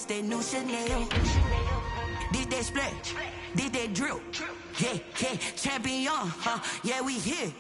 this that new Chanel. This that splash, this that drill. Yeah, yeah, champion, huh? Yeah, we here.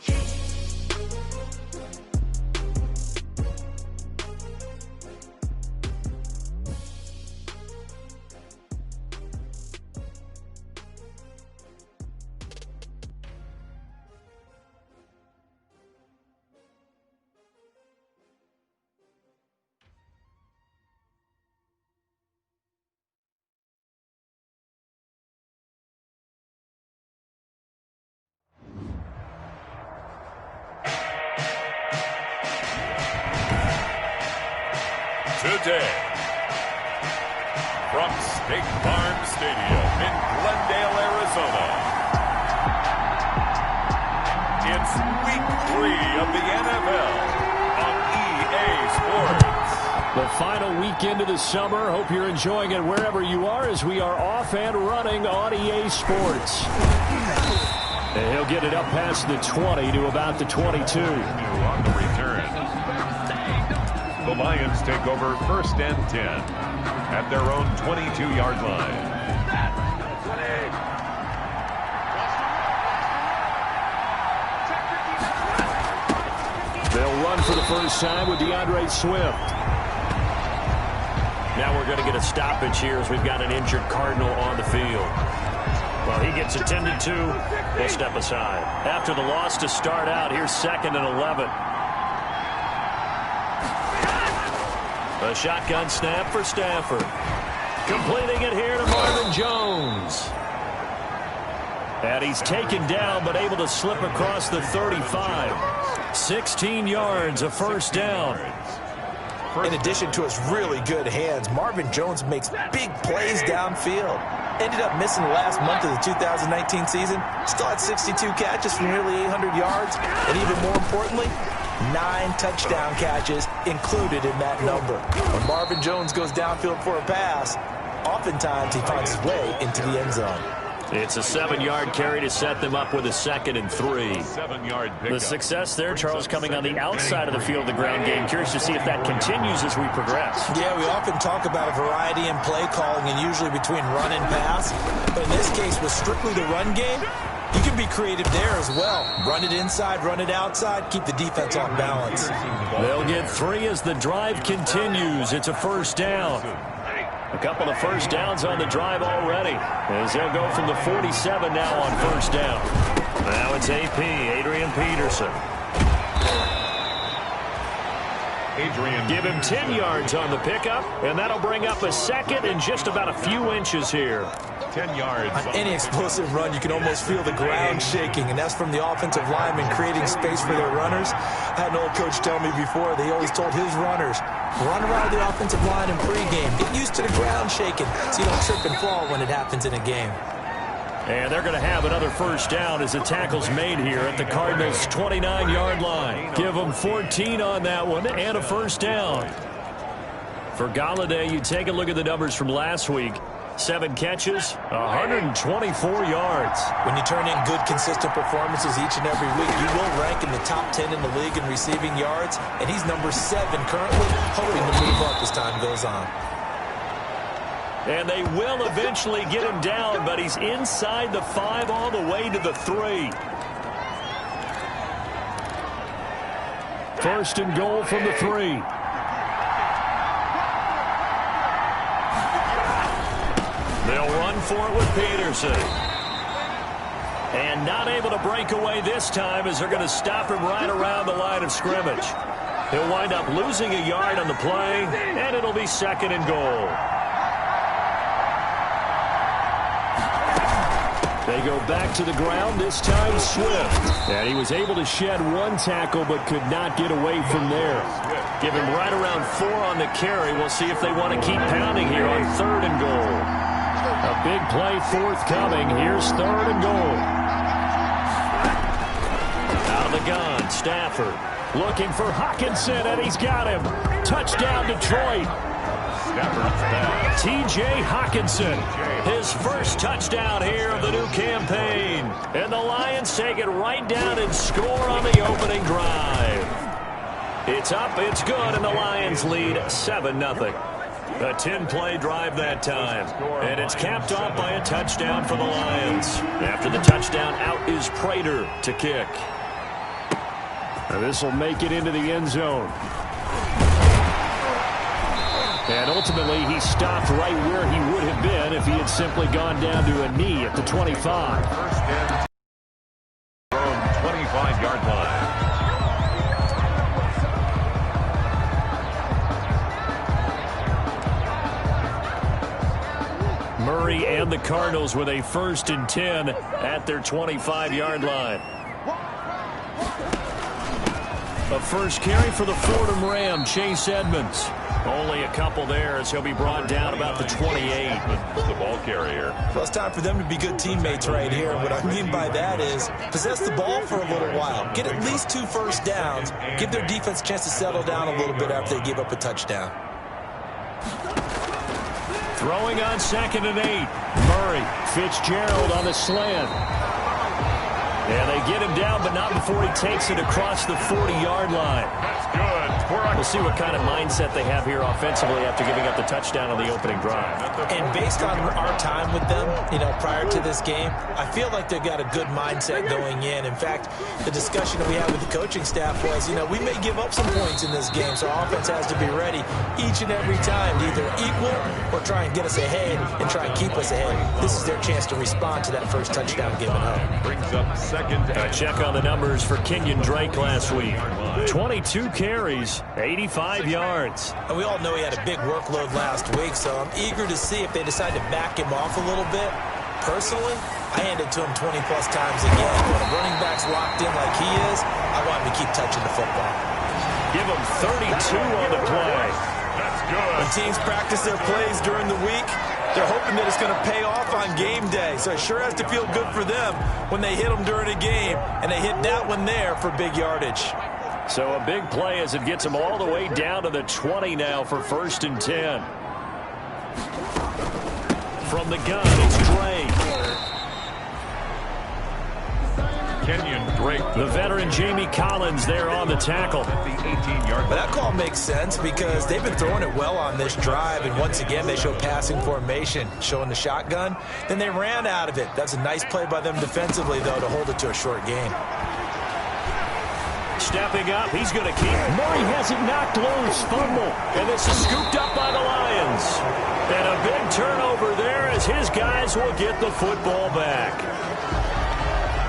Today, from State Farm Stadium in Glendale, Arizona, it's Week 3 of the NFL on EA Sports. The final weekend of the summer. Hope you're enjoying it wherever you are as we are off and running on EA Sports. And he'll get it up past the 20 to about the 22. On the return. The Lions take over 1st and 10 at their own 22-yard line. They'll run for the first time with DeAndre Swift. Now we're going to get a stoppage here as we've got an injured Cardinal on the field. Well, he gets attended to. We'll step aside. After the loss to start out, here's 2nd and 11. A shotgun snap for Stafford. Completing it here to Marvin Jones. And he's taken down but able to slip across the 35. 16 yards, a first down. In addition to his really good hands, Marvin Jones makes big plays downfield. Ended up missing the last month of the 2019 season. Still had 62 catches for nearly 800 yards. And even more importantly, 9 touchdown catches included in that number. When Marvin Jones goes downfield for a pass, oftentimes he finds his way into the end zone. It's a 7-yard carry to set them up with a 2nd and 3. 7-yard pickup. The success there, Charles, coming on the outside of the field, the ground game. Curious to see if that continues as we progress. Yeah, we often talk about a variety in play calling and usually between run and pass. But in this case, with strictly the run game, you can be creative there as well. Run it inside, run it outside, keep the defense off balance. They'll get 3 as the drive continues. It's a first down. A couple of first downs on the drive already, as they'll go from the 47 now on first down. Now it's AP, Adrian Peterson. Give him 10 yards on the pickup, and that'll bring up a 2nd and just about a few inches here. 10 yards. On any explosive run, you can almost feel the ground shaking, and that's from the offensive linemen creating space for their runners. I had an old coach tell me before, they always told his runners, run around the offensive line in pregame. Get used to the ground shaking so you don't trip and fall when it happens in a game. And they're going to have another first down as the tackle's made here at the Cardinals' 29-yard line. Give them 14 on that one and a first down. For Galladay, you take a look at the numbers from last week. 7 catches, 124 yards. When you turn in good, consistent performances each and every week, you will rank in the top 10 in the league in receiving yards, and he's number 7 currently, hoping to move up as time goes on. And they will eventually get him down, but he's inside the 5 all the way to the 3. First and goal from the 3. They'll run for it with Peterson. And not able to break away this time as they're going to stop him right around the line of scrimmage. He'll wind up losing a yard on the play, and it'll be 2nd and goal. They go back to the ground, this time Swift. And he was able to shed 1 tackle but could not get away from there. Give him right around 4 on the carry. We'll see if they want to keep pounding here on 3rd and goal. A big play forthcoming. Here's 3rd and goal. Out of the gun, Stafford looking for Hockenson, and he's got him. Touchdown, Detroit. T.J. Hockenson, his first touchdown here of the new campaign. And the Lions take it right down and score on the opening drive. It's up, it's good, and the Lions lead 7-0. A 10-play drive that time. And it's capped off by a touchdown for the Lions. After the touchdown, out is Prater to kick. This will make it into the end zone. And ultimately, he stopped right where he would have been if he had simply gone down to a knee at the 25. First and 25-yard line. Murray and the Cardinals with a 1st and 10 at their 25-yard line. A first carry for the Fordham Ram, Chase Edmonds. Only a couple there as he'll be brought down about the 28. The ball carrier. Well, it's time for them to be good teammates right here. What I mean by that is possess the ball for a little while. Get at least 2 first downs. Give their defense a chance to settle down a little bit after they give up a touchdown. Throwing on 2nd and 8. Murray. Fitzgerald on the slant. And they get him down, but not before he takes it across the 40-yard line. That's good. We'll see what kind of mindset they have here offensively after giving up the touchdown on the opening drive. And based on our time with them, prior to this game, I feel like they've got a good mindset going in. In fact, the discussion that we had with the coaching staff was, we may give up some points in this game, so our offense has to be ready each and every time to either equal or try and get us ahead and try and keep us ahead. This is their chance to respond to that first touchdown given up. Brings up 2nd. A check on the numbers for Kenyon Drake last week. 22 carries, 85 yards. And we all know he had a big workload last week, so I'm eager to see if they decide to back him off a little bit. Personally, I hand it to him 20-plus times again. When a running back's locked in like he is, I want him to keep touching the football. Give him 32 on the play. That's good. When teams practice their plays during the week, they're hoping that it's going to pay off on game day. So it sure has to feel good for them when they hit them during a game. And they hit that one there for big yardage. So a big play as it gets them all the way down to the 20 now for 1st and 10. From the gun, it's Drake. Kenyon Drake. The veteran Jamie Collins there on the tackle. At the 18-yard But that call makes sense because they've been throwing it well on this drive. And once again, they show passing formation, showing the shotgun. Then they ran out of it. That's a nice play by them defensively, though, to hold it to a short game. Stepping up, he's going to keep. Murray has it knocked loose. Fumble. And this is scooped up by the Lions. And a big turnover there as his guys will get the football back.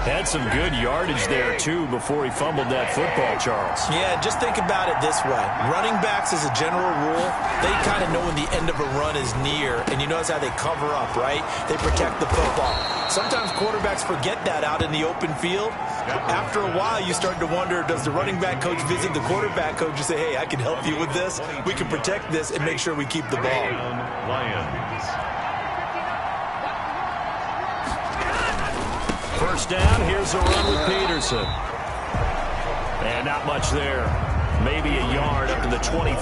Had some good yardage there, too, before he fumbled that football, Charles. Yeah, just think about it this way. Running backs, as a general rule, they kind of know when the end of a run is near. And you notice how they cover up, right? They protect the football. Sometimes quarterbacks forget that out in the open field. After a while, you start to wonder, does the running back coach visit the quarterback coach and say, hey, I can help you with this. We can protect this and make sure we keep the ball. Lions. First down, here's a run with Peterson. And not much there. Maybe a yard up to the 24.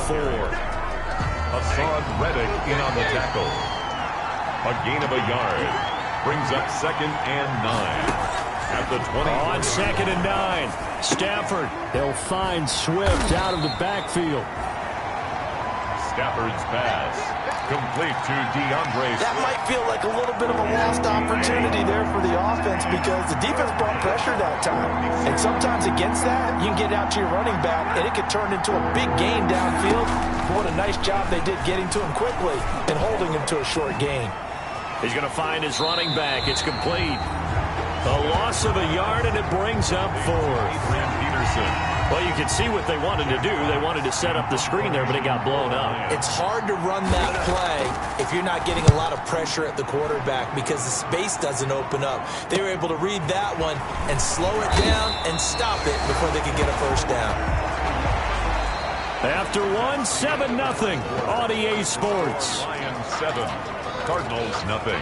Hassan Reddick in on the tackle. A gain of a yard. Brings up 2nd and 9. At the 20. On 2nd and 9. Stafford. They'll find Swift out of the backfield. Stafford's pass. Complete to DeAndre. That might feel like a little bit of a lost opportunity there for the offense because the defense brought pressure that time. And sometimes against that, you can get out to your running back, and it could turn into a big gain downfield. But what a nice job they did getting to him quickly and holding him to a short gain. He's going to find his running back. It's complete. A loss of a yard, and it brings up 4. Peterson. Well, you can see what they wanted to do. They wanted to set up the screen there, but it got blown up. It's hard to run that play if you're not getting a lot of pressure at the quarterback because the space doesn't open up. They were able to read that one and slow it down and stop it before they could get a first down. After 7-0 on EA Sports. Lions 7. Cardinals 0.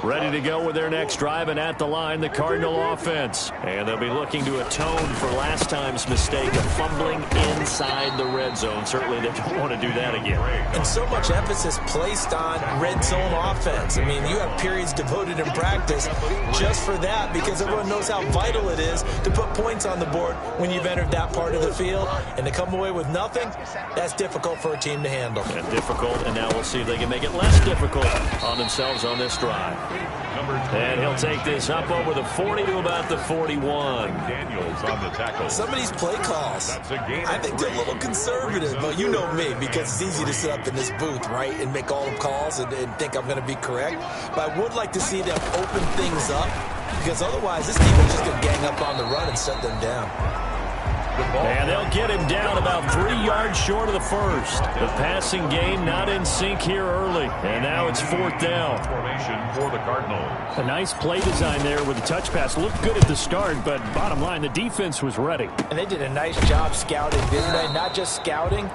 Ready to go with their next drive, and at the line, the Cardinal offense. And they'll be looking to atone for last time's mistake of fumbling inside the red zone. Certainly they don't want to do that again. And so much emphasis placed on red zone offense. I mean, you have periods devoted in practice just for that, because everyone knows how vital it is to put points on the board when you've entered that part of the field. And to come away with nothing, that's difficult for a team to handle. And difficult, and now we'll see if they can make it less difficult on themselves on this drive. And he'll take this up over the 40 to about the 41. Daniels on the tackle. Some of these play calls, I think they're a little conservative, but you know me, because it's easy to sit up in this booth, right, and make all the calls and think I'm going to be correct. But I would like to see them open things up, because otherwise this team is just going to gang up on the run and shut them down. And they'll get him down about 3 yards short of the first. The passing game not in sync here early. And now it's 4th down. Formation for the Cardinals. A nice play design there with the touch pass. Looked good at the start, but bottom line, the defense was ready. And they did a nice job scouting, didn't they? Not just scouting,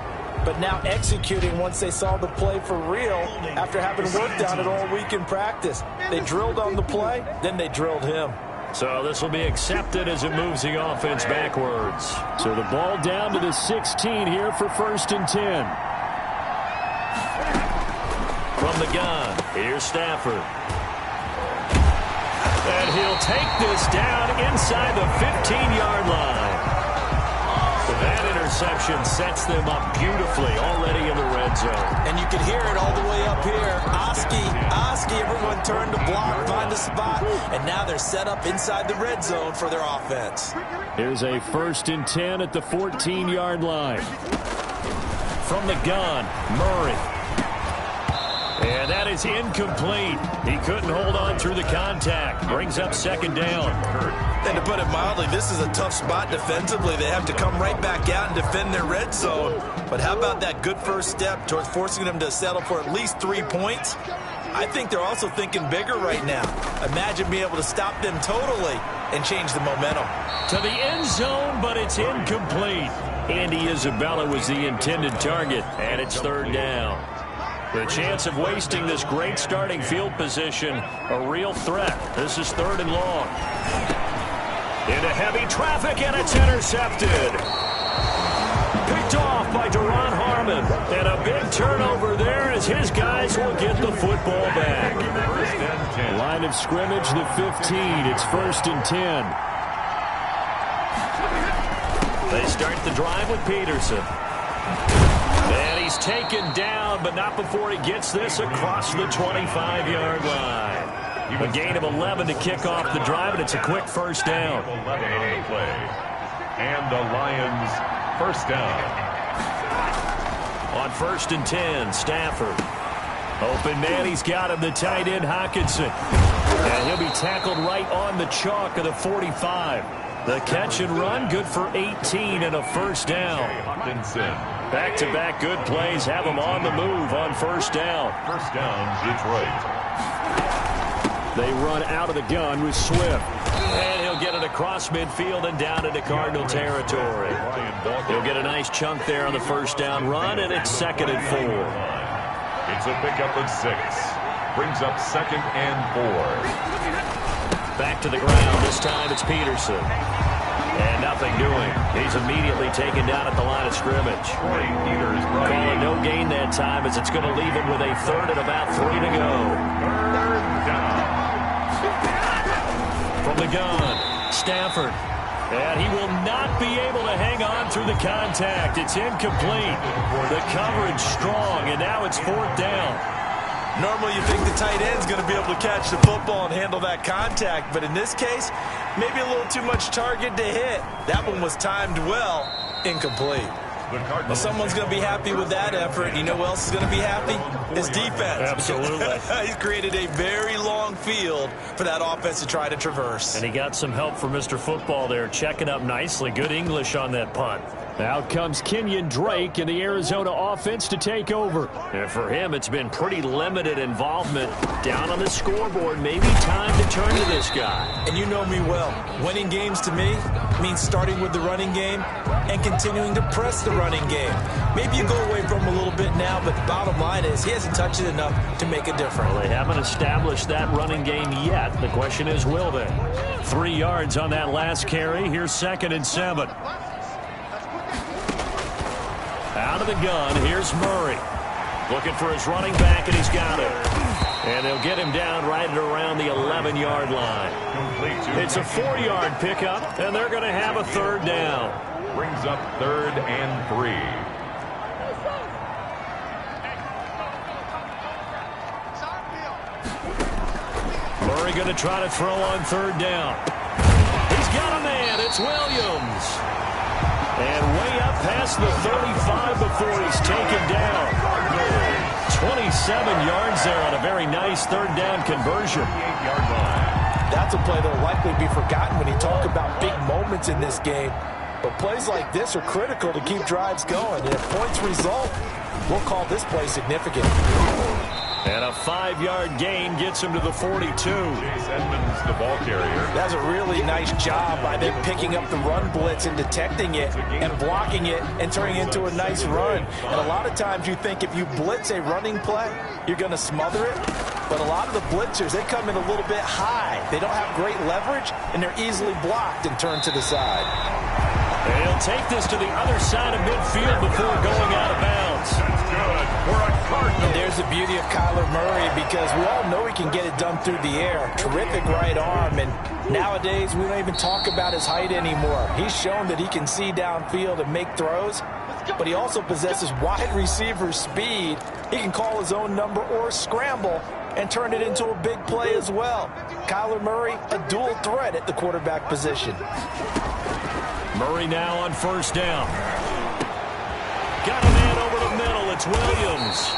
but now executing once they saw the play for real after having worked on it all week in practice. They drilled on the play, then they drilled him. So this will be accepted as it moves the offense backwards. So the ball down to the 16 here for 1st and 10. From the gun, here's Stafford. And he'll take this down inside the 15-yard line. That interception sets them up beautifully already in the red zone. And you can hear it all the way up here. Oski, everyone turned to block, find a spot, and now they're set up inside the red zone for their offense. Here's a 1st and 10 at the 14-yard line. From the gun, Murray. And that is incomplete. He couldn't hold on through the contact. Brings up 2nd down. And to put it mildly, this is a tough spot defensively. They have to come right back out and defend their red zone. But how about that good first step towards forcing them to settle for at least 3 points? I think they're also thinking bigger right now. Imagine being able to stop them totally and change the momentum. To the end zone, but it's incomplete. Andy Isabella was the intended target, and it's 3rd down. The chance of wasting this great starting field position, a real threat. This is 3rd and long. Into heavy traffic, and it's intercepted. Picked off by Duron Harmon. And a big turnover there as his guys will get the football back. Line of scrimmage, the 15. It's 1st and 10. They start the drive with Peterson. And he's taken down, but not before he gets this across the 25-yard line. A gain of 11 to kick off the drive, and it's a quick 1st down. 11 on the play. And the Lions 1st down. On 1st and 10, Stafford. Open man, he's got him, the tight end Hockenson. And he'll be tackled right on the chalk of the 45. The catch and run, good for 18 and a 1st down. Back-to-back good plays have him on the move on 1st down. 1st down, Detroit. They run out of the gun with Swift. And he'll get it across midfield and down into Cardinal territory. He'll get a nice chunk there on the 1st down run, and it's 2nd and 4. It's a pickup of 6. Brings up 2nd and 4. Back to the ground. This time it's Peterson. And nothing doing. He's immediately taken down at the line of scrimmage. Calling no gain that time as it's going to leave him with a 3rd and about 3 to go. 3rd down. From the gun, Stafford. And he will not be able to hang on through the contact. It's incomplete. The coverage strong, and now it's 4th down. Normally you think the tight end's going to be able to catch the football and handle that contact, but in this case, maybe a little too much target to hit. That one was timed well, incomplete. Well, someone's going to be happy with that effort. You know who else is going to be happy? His defense. Absolutely. He's created a very long field for that offense to try to traverse. And he got some help from Mr. Football there, checking up nicely. Good English on that punt. Out comes Kenyon Drake and the Arizona offense to take over. And for him, it's been pretty limited involvement. Down on the scoreboard, maybe time to turn to this guy. And you know me well. Winning games to me means starting with the running game and continuing to press the running game. Maybe you go away from him a little bit now, but the bottom line is he hasn't touched it enough to make a difference. Well, they haven't established that running game yet. The question is, will they? 3 yards on that last carry. Here's 2nd and 7. Out of the gun, here's Murray. Looking for his running back, and he's got it. And they'll get him down right at around the 11-yard line. It's a 4-yard pickup, and they're going to have a 3rd down. Brings up 3rd and 3. Murray going to try to throw on 3rd down. He's got a man. It's Williams. And way up past the 35 before he's taken down. 27 yards there on a very nice 3rd down conversion. That's a play that will likely be forgotten when you talk about big moments in this game. But plays like this are critical to keep drives going. And if points result, we'll call this play significant. And a 5-yard gain gets him to the 42. Chase Edmonds, the ball carrier. That's a really nice job by them picking up the run blitz and detecting it and blocking it and turning it into a nice run. And a lot of times you think if you blitz a running play, you're going to smother it. But a lot of the blitzers, they come in a little bit high. They don't have great leverage, and they're easily blocked and turned to the side. And he'll take this to the other side of midfield before going out of bounds. That's good for a Cardinal. And there's the beauty of Kyler Murray, because we all know he can get it done through the air. Terrific right arm, and nowadays we don't even talk about his height anymore. He's shown that he can see downfield and make throws, but he also possesses wide receiver speed. He can call his own number or scramble and turn it into a big play as well. Kyler Murray, a dual threat at the quarterback position. Murray now on 1st down. Got a man over the middle. It's Williams.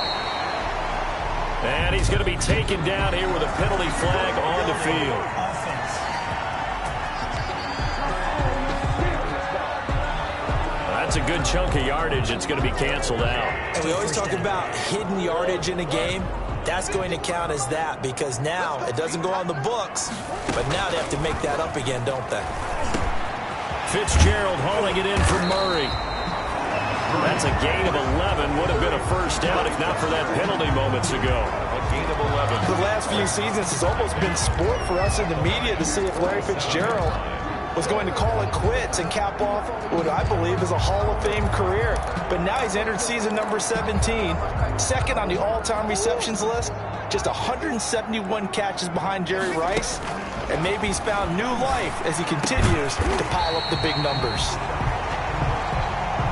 And he's going to be taken down here with a penalty flag on the field. That's a good chunk of yardage. It's going to be canceled out. And we always talk about hidden yardage in a game. That's going to count as that, because now it doesn't go on the books, but now they have to make that up again, don't they? Fitzgerald hauling it in for Murray. That's a gain of 11. Would have been a 1st down if not for that penalty moments ago. A gain of 11. The last few seasons has almost been sport for us in the media to see if Larry Fitzgerald was going to call it quits and cap off what I believe is a Hall of Fame career. But now he's entered season number 17, 2nd on the all-time receptions list, just 171 catches behind Jerry Rice, and maybe he's found new life as he continues to pile up the big numbers.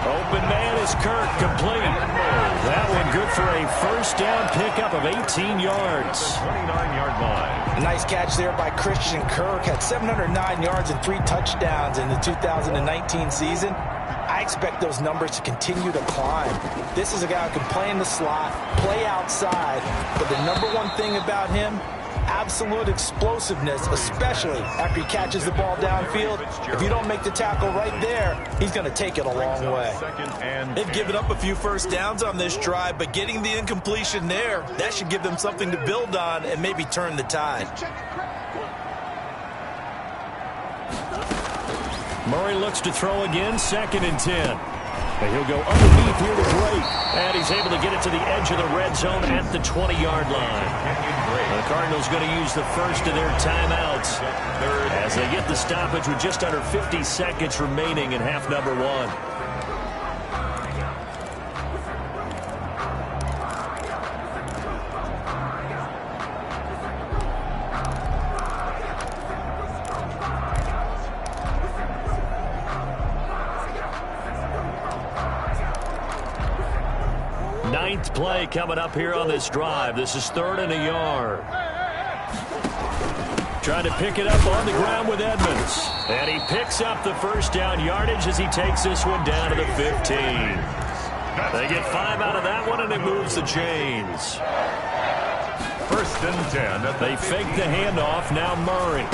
Open man is Kirk, complete. That one good for a 1st down pickup of 18 yards. 29-yard line. A nice catch there by Christian Kirk. Had 709 yards and 3 touchdowns in the 2019 season. I expect those numbers to continue to climb. This is a guy who can play in the slot, play outside, but the number one thing about him, absolute explosiveness, especially after he catches the ball downfield. If you don't make the tackle right there, he's going to take it a long way. They've given up a few 1st downs on this drive, but getting the incompletion there, that should give them something to build on and maybe turn the tide. Murray looks to throw again, 2nd and 10. And he'll go underneath here to Drake. And he's able to get it to the edge of the red zone at the 20-yard line. The Cardinals going to use the 1st of their timeouts as they get the stoppage with just under 50 seconds remaining in half number 1. Ninth play coming up here on this drive. This is 3rd and a yard. Trying to pick it up on the ground with Edmonds. And he picks up the 1st down yardage as he takes this one down to the 15. They get 5 out of that one, and it moves the chains. 1st and 10. They fake the handoff. Now Murray.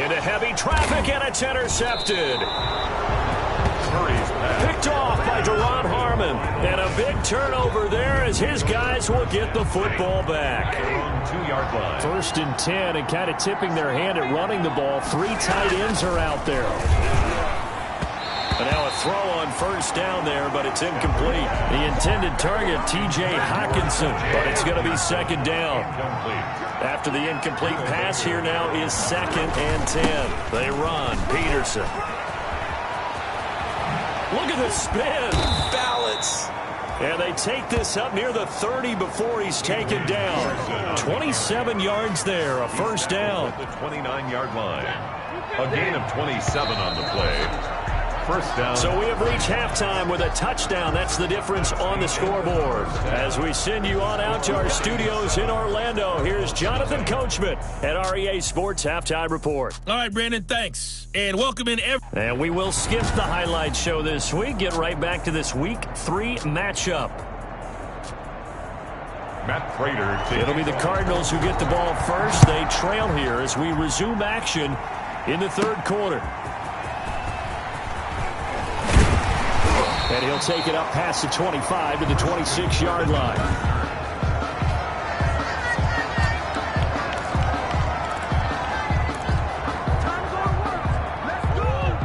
Into heavy traffic, and it's intercepted. Picked off by Duron Harmon. And a big turnover there as his guys will get the football back. 2-yard line. 1st and 10, and kind of tipping their hand at running the ball. 3 tight ends are out there. And now a throw on first down there, but it's incomplete. The intended target, T.J. Hockenson, but it's going to be second down. After the incomplete pass, here now is 2nd and 10. They run. Peterson. Look at the spin. Balance. And they take this up near the 30 before he's taken down. 27 yards there, a first down. The 29-yard line. A gain of 27 on the play. First down. So we have reached halftime with a touchdown. That's the difference on the scoreboard. As we send you on out to our studios in Orlando, here's Jonathan Coachman at REA Sports Halftime Report. All right, Brandon, thanks. And welcome in And we will skip the highlight show this week. Get right back to this Week 3 matchup. Matt Prater. It'll be the Cardinals who get the ball first. They trail here as we resume action in the third quarter. And he'll take it up past the 25 to the 26-yard line.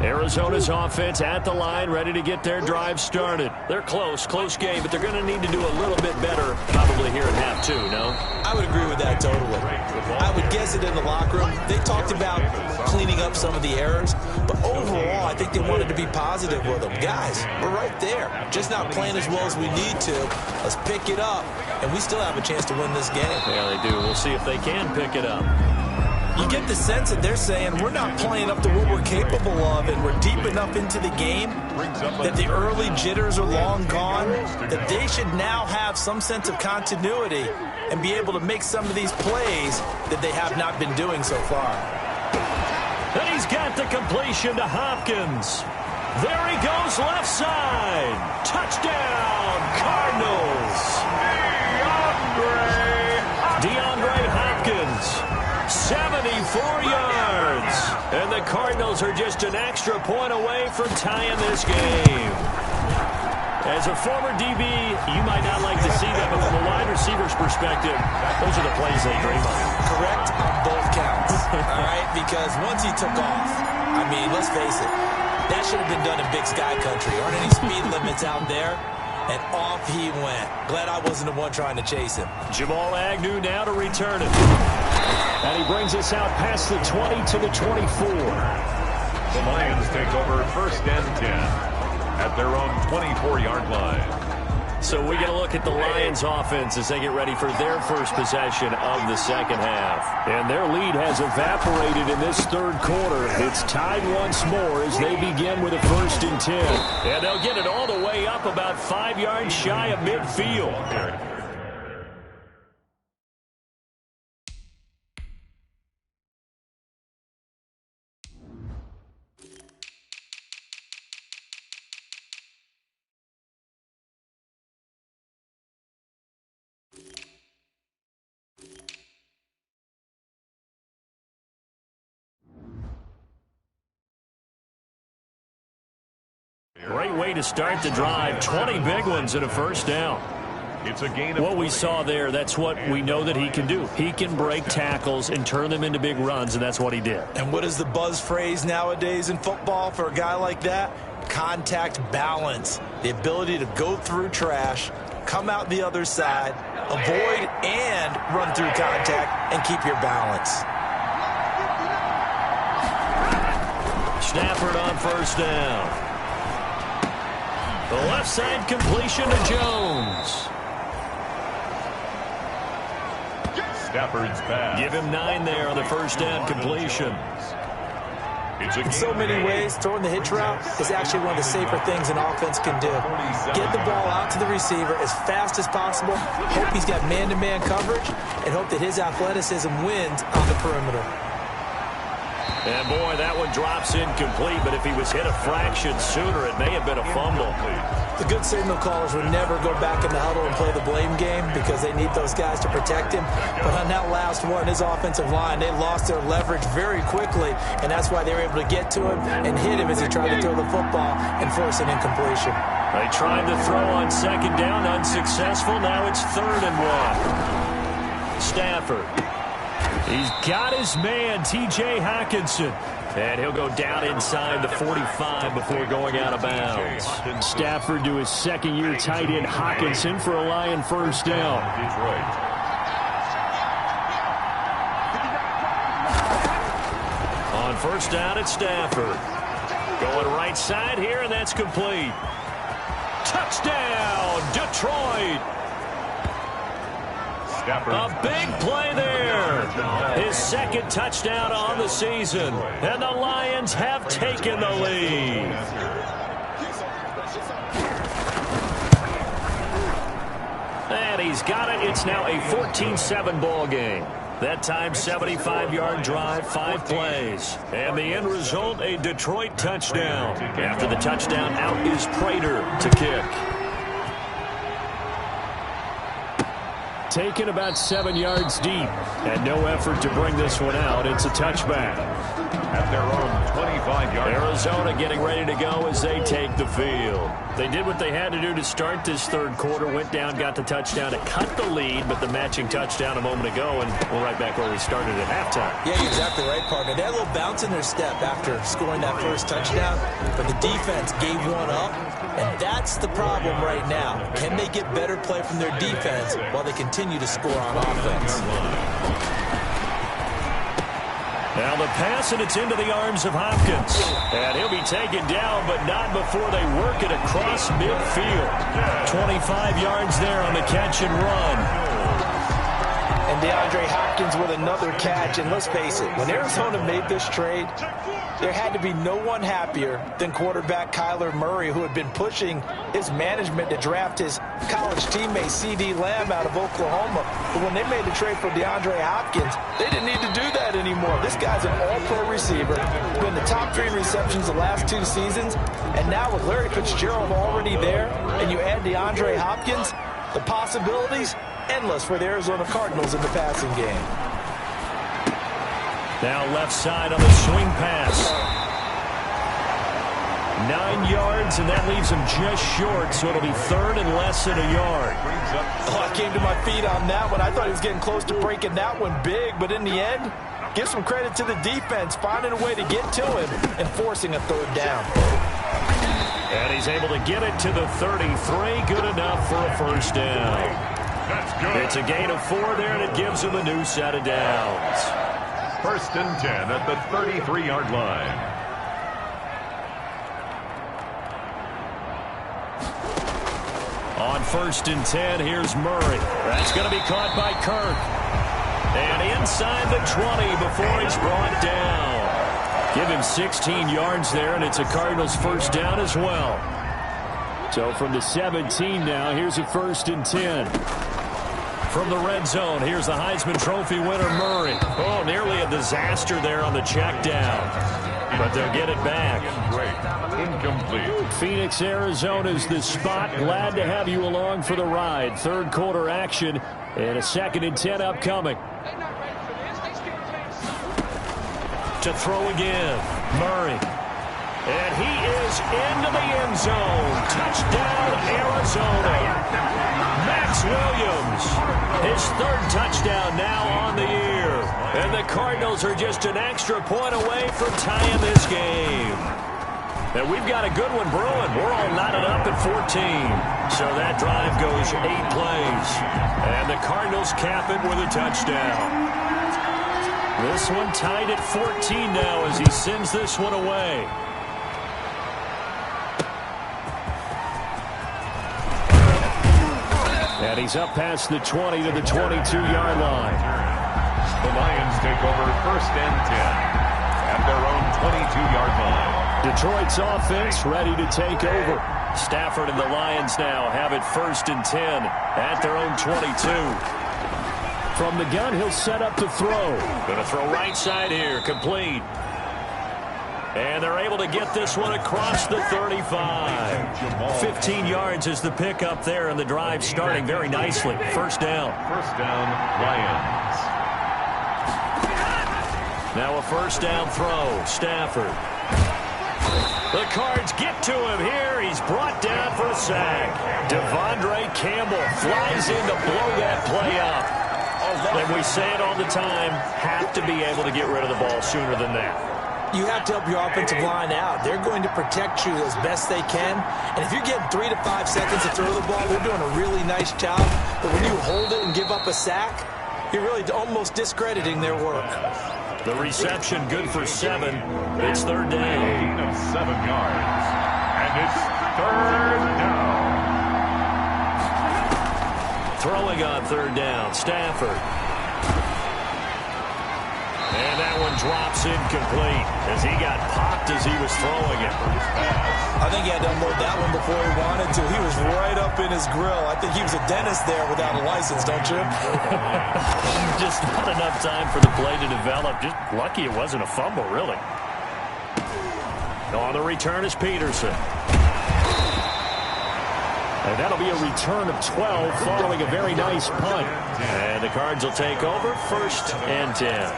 Arizona's offense at the line, ready to get their drive started. They're close game, but they're going to need to do a little bit better probably here at half two, no? I would agree with that totally. I would guess it in the locker room. They talked about cleaning up some of the errors, but overall, I think they wanted to be positive with them. Guys, we're right there. Just not playing as well as we need to. Let's pick it up, and we still have a chance to win this game. Yeah, they do. We'll see if they can pick it up. You get the sense that they're saying we're not playing up to what we're capable of, and we're deep enough into the game that the early jitters are long gone, that they should now have some sense of continuity and be able to make some of these plays that they have not been doing so far. And he's got the completion to Hopkins. There he goes, left side. Touchdown, Cardinals. DeAndre Hopkins. 74 yards. And the Cardinals are just an extra point away from tying this game. As a former DB, you might not like to see that, but from a wide receiver's perspective, those are the plays they dream of. Correct on both counts, all right? Because once he took off, I mean, let's face it, that should have been done in Big Sky Country. Aren't any speed limits out there? And off he went. Glad I wasn't the one trying to chase him. Jamal Agnew now to return it. And he brings us out past the 20 to the 24. The Lions take over 1st and 10 at their own 24-yard line. So we get a look at the Lions offense as they get ready for their first possession of the second half. And their lead has evaporated in this third quarter. It's tied once more as they begin with a 1st and 10. And they'll get it all the way up about 5 yards shy of midfield. Great way to start the drive. 20 big ones and a first down. It's a gain of what we saw there, that's what we know that he can do. He can break tackles and turn them into big runs, and that's what he did. And what is the buzz phrase nowadays in football for a guy like that? Contact balance. The ability to go through trash, come out the other side, avoid and run through contact, and keep your balance. Stafford on first down. The left side completion to Jones. Stafford's pass. Give him 9 there on the first down completion. In so many ways, throwing the hitch route is actually one of the safer things an offense can do. Get the ball out to the receiver as fast as possible, hope he's got man-to-man coverage, and hope that his athleticism wins on the perimeter. And, boy, that one drops incomplete, but if he was hit a fraction sooner, it may have been a fumble. The good signal callers would never go back in the huddle and play the blame game because they need those guys to protect him. But on that last one, his offensive line, they lost their leverage very quickly, and that's why they were able to get to him and hit him as he tried to throw the football and force an incompletion. They tried to throw on second down, unsuccessful. Now it's 3rd and 1. Stafford. He's got his man, T.J. Hockenson. And he'll go down inside the 45 before going out of bounds. Stafford to his second-year tight end Hawkinson for a Lion first down. Detroit. On first down, it's Stafford. Going right side here, and that's complete. Touchdown, Detroit. A big play there. His second touchdown on the season. And the Lions have taken the lead. And he's got it. It's now a 14-7 ball game. That time, 75-yard drive, 5 plays. And the end result, a Detroit touchdown. After the touchdown, out is Prater to kick. Taken about 7 yards deep. And no effort to bring this one out. It's a touchback. At their own 25-yard. Arizona getting ready to go as they take the field. They did what they had to do to start this third quarter. Went down, got the touchdown to cut the lead, but the matching touchdown a moment ago, and we're right back where we started at halftime. Yeah, you're exactly right, partner. They had a little bounce in their step after scoring that first touchdown, but the defense gave one up, and that's the problem right now. Can they get better play from their defense while they continue to score on offense? Now the pass, and it's into the arms of Hopkins. And he'll be taken down, but not before they work it across midfield. 25 yards there on the catch and run. And DeAndre Hopkins with another catch. And let's face it, when Arizona made this trade, there had to be no one happier than quarterback Kyler Murray, who had been pushing his management to draft his college teammate C.D. Lamb out of Oklahoma. But when they made the trade for DeAndre Hopkins, they didn't need to do that anymore. This guy's an all-pro receiver, been the top 3 in receptions the last 2 seasons. And now with Larry Fitzgerald already there, and you add DeAndre Hopkins, the possibilities endless for the Arizona Cardinals in the passing game. Now left side on the swing pass. 9 yards, and that leaves him just short, so it'll be third and less than a yard. Oh, I came to my feet on that one. I thought he was getting close to breaking that one big, but in the end, give some credit to the defense, finding a way to get to him and forcing a third down. And he's able to get it to the 33. Good enough for a first down. That's good. It's a gain of 4 there, and it gives him a new set of downs. First and 10 at the 33-yard line. On first and 10, here's Murray. That's going to be caught by Kirk. And inside the 20 before he's brought down. Give him 16 yards there, and it's a Cardinals first down as well. So from the 17 now, here's a first and 10. From the red zone, here's the Heisman Trophy winner, Murray. Oh, nearly a disaster there on the check down. But they'll get it back. Great. Incomplete. Phoenix, Arizona's the spot. Glad to have you along for the ride. Third quarter action and a second and 10 upcoming. To throw again, Murray. And he is into the end zone. Touchdown, Arizona. Max Williams, his third touchdown now on the year. And the Cardinals are just an extra point away from tying this game. And we've got a good one brewing. We're all knotted up at 14. So that drive goes 8 plays. And the Cardinals cap it with a touchdown. This one tied at 14 now as he sends this one away. And he's up past the 20 to the 22-yard line. The Lions take over first and 10 at their own 22-yard line. Detroit's offense ready to take over. Stafford and the Lions now have it first and 10 at their own 22. From the gun, he'll set up to throw. Going to throw right side here, complete. And they're able to get this one across the 35. 15 yards is the pickup there, and the drive starting very nicely. First down. First down, Lions. Now a first down throw, Stafford. The Cards get to him here. He's brought down for a sack. Devondre Campbell flies in to blow that play up. And we say it all the time, have to be able to get rid of the ball sooner than that. you have to help your offensive line out. They're going to protect you as best they can. And if you're getting 3 to 5 seconds to throw the ball, they're doing a really nice job. But when you hold it and give up a sack, you're really almost discrediting their work. The reception good for 7. It's third down. Gain of 7 yards. And it's third down. Throwing on third down, Stafford. And that one drops incomplete as he got popped as he was throwing it. I think he had to unload that one before he wanted to. He was right up in his grill. I think he was a dentist there without a license, don't you? Just not enough time for the play to develop. Just lucky it wasn't a fumble, really. On the return is Peterson. And that'll be a return of 12 following a very nice punt. And the Cards will take over, 1st and 10.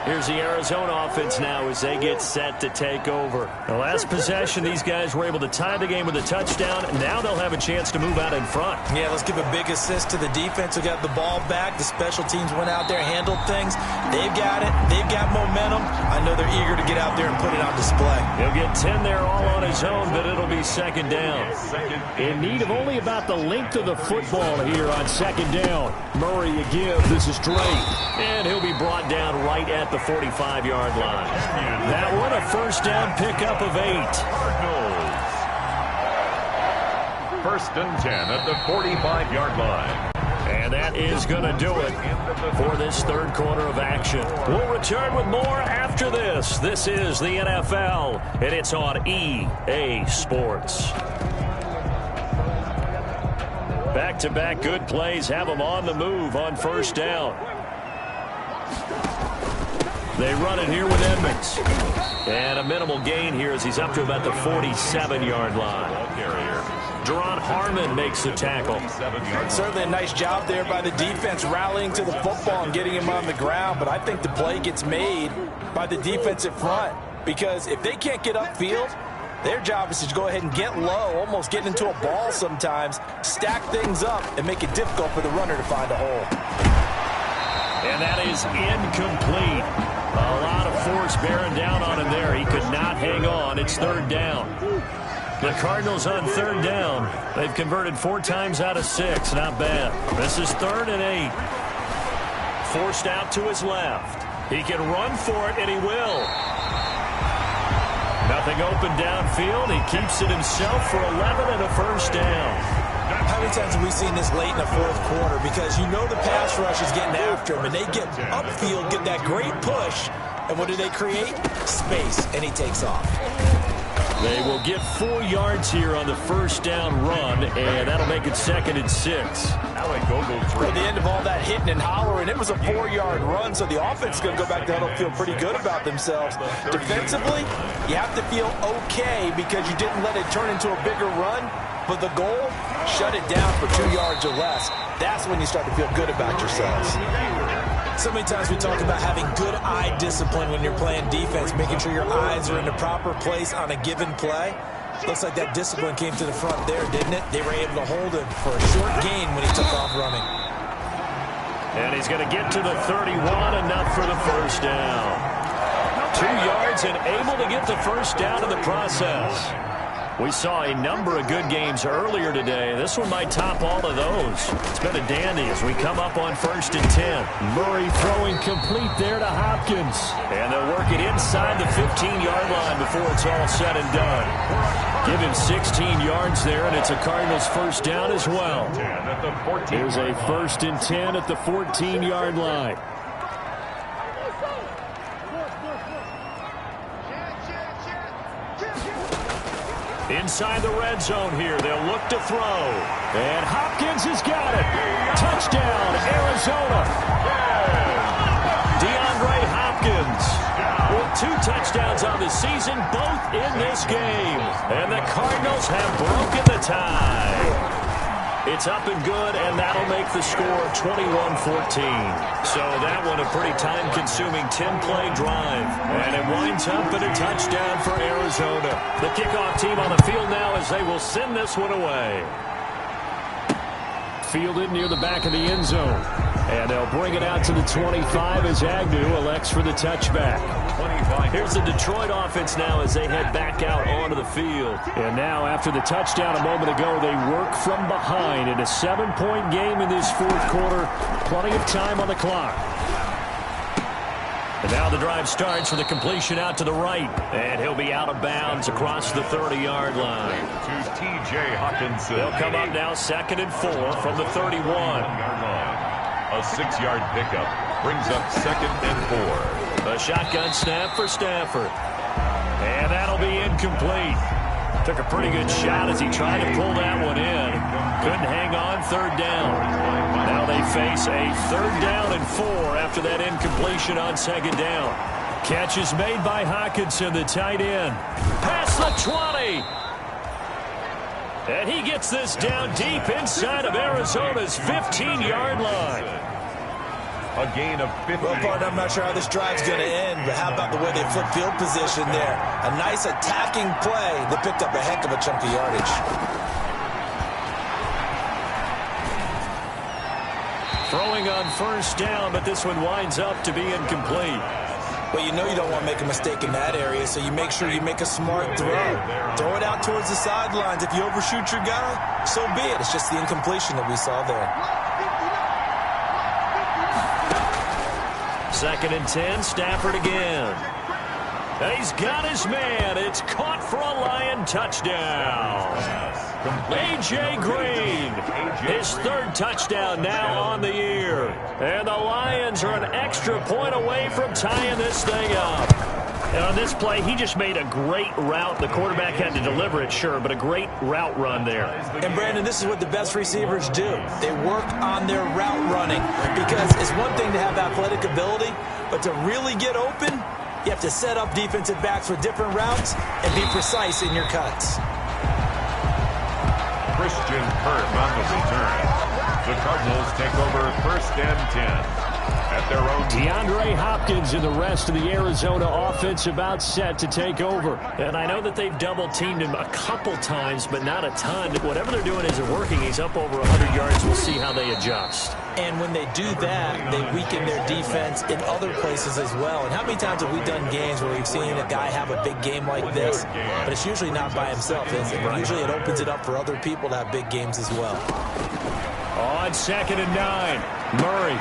Here's the Arizona offense now as they get set to take over. The last possession, these guys were able to tie the game with a touchdown, and now they'll have a chance to move out in front. Yeah, let's give a big assist to the defense who got the ball back. The special teams went out there, handled things. They've got it. They've got momentum. I know they're eager to get out there and put it on display. He'll get 10 there all on his own, but it'll be 2nd down. In need of only about the length of the football here on 2nd down. Murray again. This is Drake. And he'll be brought down right at the 45-yard line. That one a 1st down pickup of 8. Cardinals. 1st and 10 at the 45-yard line. And that is going to do it for this 3rd quarter of action. We'll return with more after this. This is the NFL, and it's on EA Sports. Back-to-back good plays have them on the move on 1st down. They run it here with Edmonds. And a minimal gain here as he's up to about the 47-yard line. Jerron Harmon makes the tackle. Certainly a nice job there by the defense rallying to the football and getting him on the ground. But I think the play gets made by the defensive front. Because if they can't get upfield, their job is to go ahead and get low, almost get into a ball sometimes, stack things up, and make it difficult for the runner to find a hole. And that is incomplete. A lot of force bearing down on him there. He could not hang on. It's 3rd down. The Cardinals on 3rd down. They've converted 4 times out of 6. Not bad. This is 3rd and 8. Forced out to his left. He can run for it, and he will. Nothing open downfield. He keeps it himself for 11 and a 1st down. How many times have we seen this late in the 4th quarter? Because you know the pass rush is getting after him, and they get upfield, get that great push, and what do they create? Space, and he takes off. They will get 4 yards here on the 1st down run, and that'll make it 2nd and 6. At the end of all that hitting and hollering, it was a 4-yard run, so the offense is going to go back to huddle and feel pretty good about themselves. Defensively, you have to feel okay because you didn't let it turn into a bigger run, but the goal, shut it down for 2 yards or less. That's when you start to feel good about yourselves. So many times we talk about having good eye discipline when you're playing defense, making sure your eyes are in the proper place on a given play. Looks like that discipline came to the front there, didn't it? They were able to hold him for a short gain when he took off running. And he's going to get to the 31, enough for the 1st down. 2 yards and able to get the 1st down in the process. We saw a number of good games earlier today. This one might top all of those. It's been a dandy as we come up on 1st and 10. Murray throwing complete there to Hopkins. And they'll work it inside the 15-yard line before it's all said and done. Give him 16 yards there, and it's a Cardinals 1st down as well. Here's a 1st and 10 at the 14-yard line. Inside the red zone here. They'll look to throw. And Hopkins has got it. Touchdown, Arizona. DeAndre Hopkins with 2 touchdowns on the season, both in this game. And the Cardinals have broken the tie. It's up and good, and that'll make the score 21-14. So that one a pretty time-consuming 10-play drive. And it winds up in a touchdown for Arizona. The kickoff team on the field now as they will send this one away. fielded near the back of the end zone. And they'll bring it out to the 25 as Agnew elects for the touchback. Here's the Detroit offense now as they head back out onto the field. And now after the touchdown a moment ago, they work from behind in a 7-point game in this fourth quarter. Plenty of time on the clock. And now the drive starts with a completion out to the right. And he'll be out of bounds across the 30-yard line. To T.J. Hawkinson. They'll come up now 2nd and 4 from the 31. A 6-yard pickup brings up 2nd and 4. A shotgun snap for Stafford. And that'll be incomplete. Took a pretty good shot as he tried to pull that one in. Couldn't hang on, 3rd down. Now they face a 3rd down and 4 after that incompletion on 2nd down. Catch is made by Hawkinson, the tight end. Past the 20. And he gets this down deep inside of Arizona's 15-yard line. A gain of 50. Well, partner, I'm not sure how this drive's going to end, but how about the way they flip field position there? A nice attacking play. They picked up a heck of a chunk of yardage. Throwing on 1st down, but this one winds up to be incomplete. Well, you know you don't want to make a mistake in that area, so you make sure you make a smart throw. Throw it out towards the sidelines. If you overshoot your guy, so be it. It's just the incompletion that we saw there. 2nd and 10, Stafford again. And he's got his man. It's caught for a Lion touchdown. A.J. Green, his 3rd touchdown now on the year. And the Lions are an extra point away from tying this thing up. And on this play, he just made a great route. The quarterback had to deliver it, sure, but a great route run there. And, Brandon, this is what the best receivers do. They work on their route running because it's one thing to have athletic ability, but to really get open, you have to set up defensive backs with different routes and be precise in your cuts. Christian Kirk on the return. The Cardinals take over 1st and 10. At their own. DeAndre Hopkins and the rest of the Arizona offense about set to take over. And I know that they've double-teamed him a couple times, but not a ton. Whatever they're doing isn't working. He's up over 100 yards. We'll see how they adjust. And when they do that, they weaken their defense in other places as well. And how many times have we done games where we've seen a guy have a big game like this, but it's usually not by himself, is it? Usually it opens it up for other people to have big games as well. On 2nd and 9, Murray.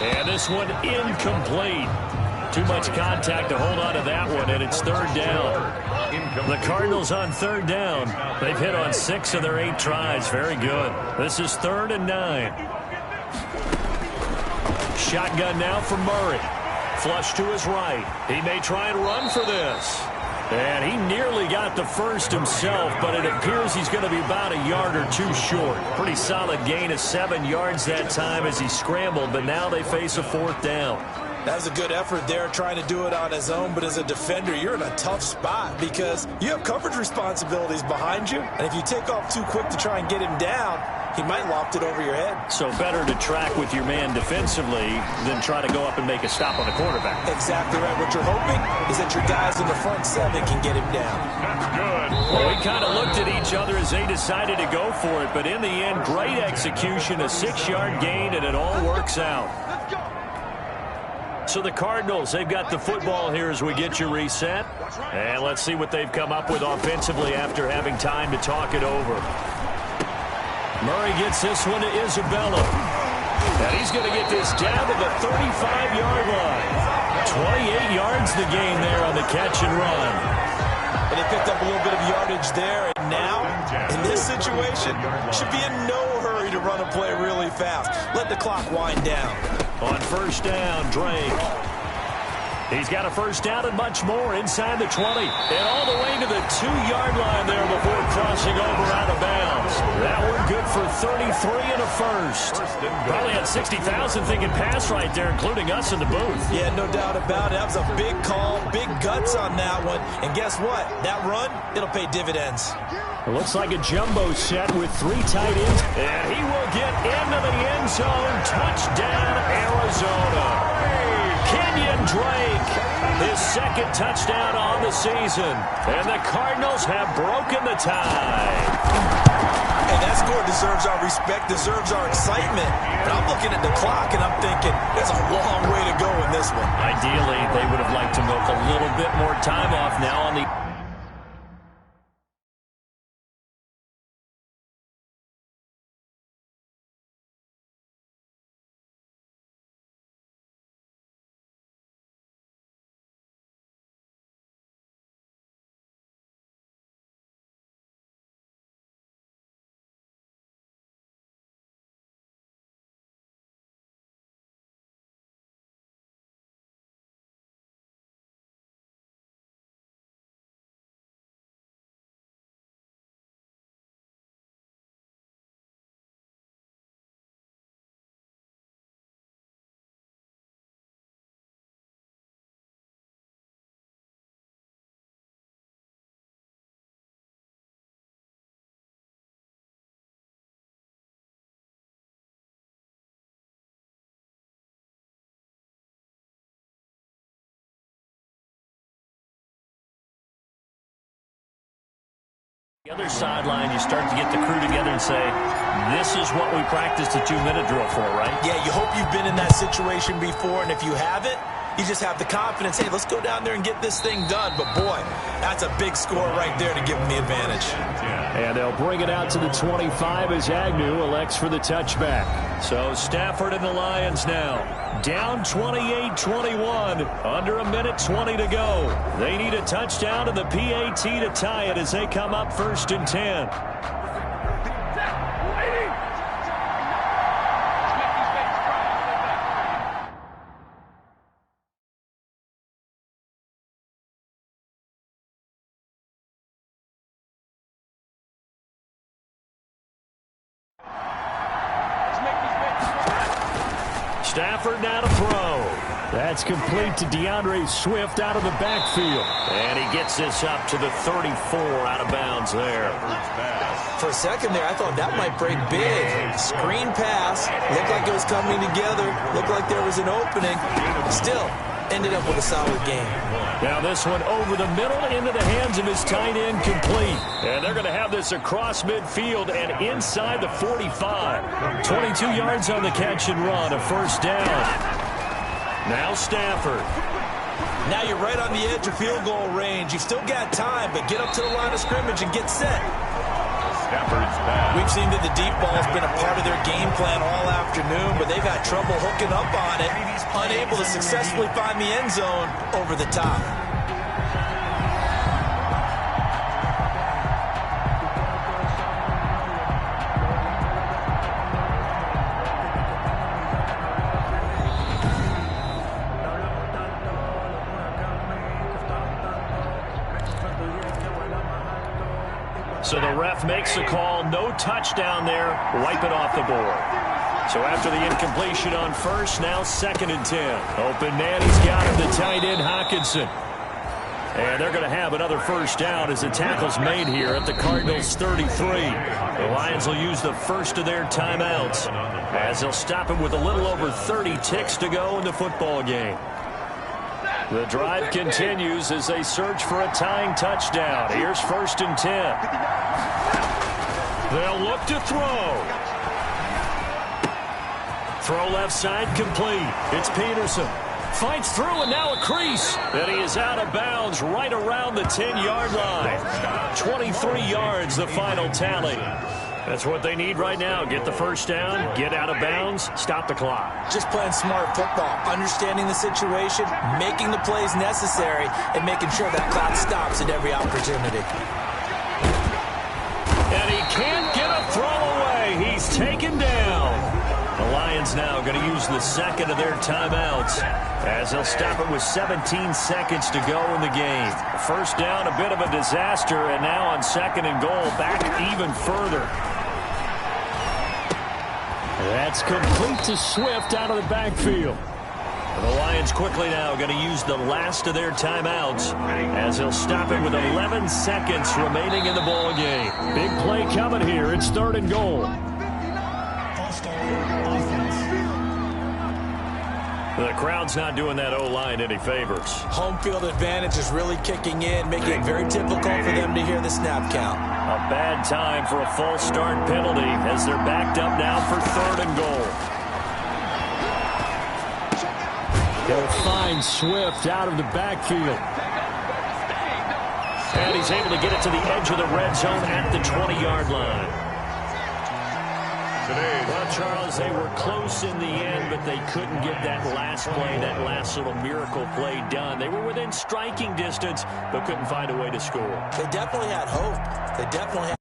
And this one incomplete. Too much contact to hold on to that one, and it's 3rd down. The Cardinals on 3rd down. They've hit on 6 of their 8 tries. Very good. This is 3rd and 9. Shotgun now for Murray. Flush to his right. He may try and run for this. And he nearly got the first himself, but it appears he's going to be about a yard or 2 short. Pretty solid gain of 7 yards that time as he scrambled, but now they face a 4th down. That was a good effort there, trying to do it on his own, but as a defender, you're in a tough spot because you have coverage responsibilities behind you, and if you take off too quick to try and get him down, he might loft it over your head. So better to track with your man defensively than try to go up and make a stop on the quarterback. Exactly right. What you're hoping is that your guys in the front 7 can get him down. Good. Well, we kind of looked at each other as they decided to go for it, but in the end, great execution, a 6-yard gain, and it all works out. So the Cardinals, they've got the football here as we get you reset. And let's see what they've come up with offensively after having time to talk it over. Murray gets this one to Isabella. And he's going to get this down to the 35-yard line. 28 yards the gain there on the catch and run. And he picked up a little bit of yardage there. And now, in this situation, should be in no hurry to run a play really fast. Let the clock wind down. On 1st down, Drake. He's got a 1st down and much more inside the 20. And all the way to the 2-yard line there before crossing over out of bounds. That one good for 33 and a first. Probably had 60,000 thinking pass right there, including us in the booth. Yeah, no doubt about it. That was a big call, big guts on that one. And guess what? That run, it'll pay dividends. It looks like a jumbo set with 3 tight ends. And he will get into the end zone. Touchdown, Arizona. Kenyon Drake, his 2nd touchdown on the season. And the Cardinals have broken the tie. Hey, that score deserves our respect, deserves our excitement. But I'm looking at the clock, and I'm thinking there's a long way to go in this one. Ideally, they would have liked to milk a little bit more time off now on the... The other sideline, you start to get the crew together and say, this is what we practiced a 2-minute drill for, right? Yeah, you hope you've been in that situation before, and if you haven't, you just have the confidence, hey, let's go down there and get this thing done. But, boy, that's a big score right there to give them the advantage. And they'll bring it out to the 25 as Agnew elects for the touchback. So Stafford and the Lions now down 28-21, under a minute 20 to go. They need a touchdown and the PAT to tie it as they come up 1st and 10. Stafford now to throw. That's complete to DeAndre Swift out of the backfield. And he gets this up to the 34 out of bounds there. For a second there, I thought that might break big. Screen pass. Looked like it was coming together. Looked like there was an opening. Still, ended up with a solid game. Now this one over the middle into the hands of his tight end, complete. And they're going to have this across midfield and inside the 45. 22 yards on the catch and run, a 1st down. Now Stafford. Now you're right on the edge of field goal range. You've still got time, but get up to the line of scrimmage and get set. We've seen that the deep ball has been a part of their game plan all afternoon, but they've had trouble hooking up on it, unable to successfully find the end zone over the top. So the ref makes the call, no touchdown there, wipe it off the board. So after the incompletion on 1st, now 2nd and 10. Open man, he's got him, the tight end Hockenson. And they're going to have another 1st down as the tackle's made here at the Cardinals 33. The Lions will use the first of their timeouts as they'll stop him with a little over 30 ticks to go in the football game. The drive continues as they search for a tying touchdown. Here's 1st and 10. They'll look to throw. Throw left side complete. It's Peterson. Fights through and now a crease. And he is out of bounds right around the 10-yard line. 23 yards the final tally. That's what they need right now. Get the 1st down, get out of bounds, stop the clock. Just playing smart football, understanding the situation, making the plays necessary, and making sure that clock stops at every opportunity. And he can't get a throw away. He's taken down. The Lions now going to use the 2nd of their timeouts as they'll stop it with 17 seconds to go in the game. 1st down, a bit of a disaster, and now on 2nd and goal, back even further. That's complete to Swift out of the backfield. The Lions quickly now going to use the last of their timeouts as they'll stop it with 11 seconds remaining in the ball game. Big play coming here. It's 3rd and goal. The crowd's not doing that O-line any favors. Home field advantage is really kicking in, making it very difficult for them to hear the snap count. A bad time for a false start penalty as they're backed up now for 3rd and goal. They'll find Swift out of the backfield. And he's able to get it to the edge of the red zone at the 20-yard line. Well, Charles, they were close in the end, but they couldn't get that last play, that last little miracle play done. They were within striking distance, but couldn't find a way to score. They definitely had hope. They definitely had